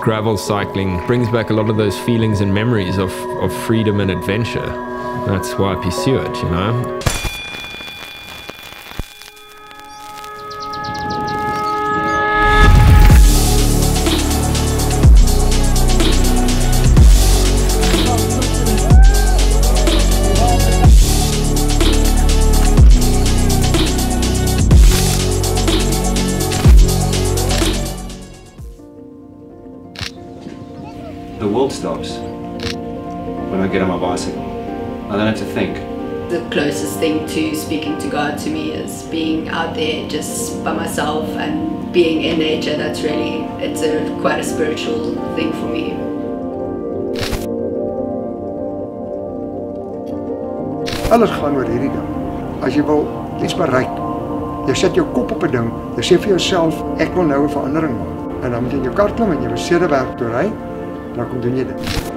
gravel cycling brings back a lot of those feelings and memories of freedom and adventure. That's why I pursue it, you know. The world stops when I get on my bicycle. I don't have to think. The closest thing to speaking to God to me is being out there just by myself and being in nature. That's really, it's quite a spiritual thing for me. Alles gaan oor hierdie ding. As jy wil iets bereik, jy sit jou kop op 'n ding, jy sê vir jouself, ek wil nou 'n verandering maak. En dan moet jy in jou kar klim en jy moet Cederberg toe ry, dan kom doen jy dit.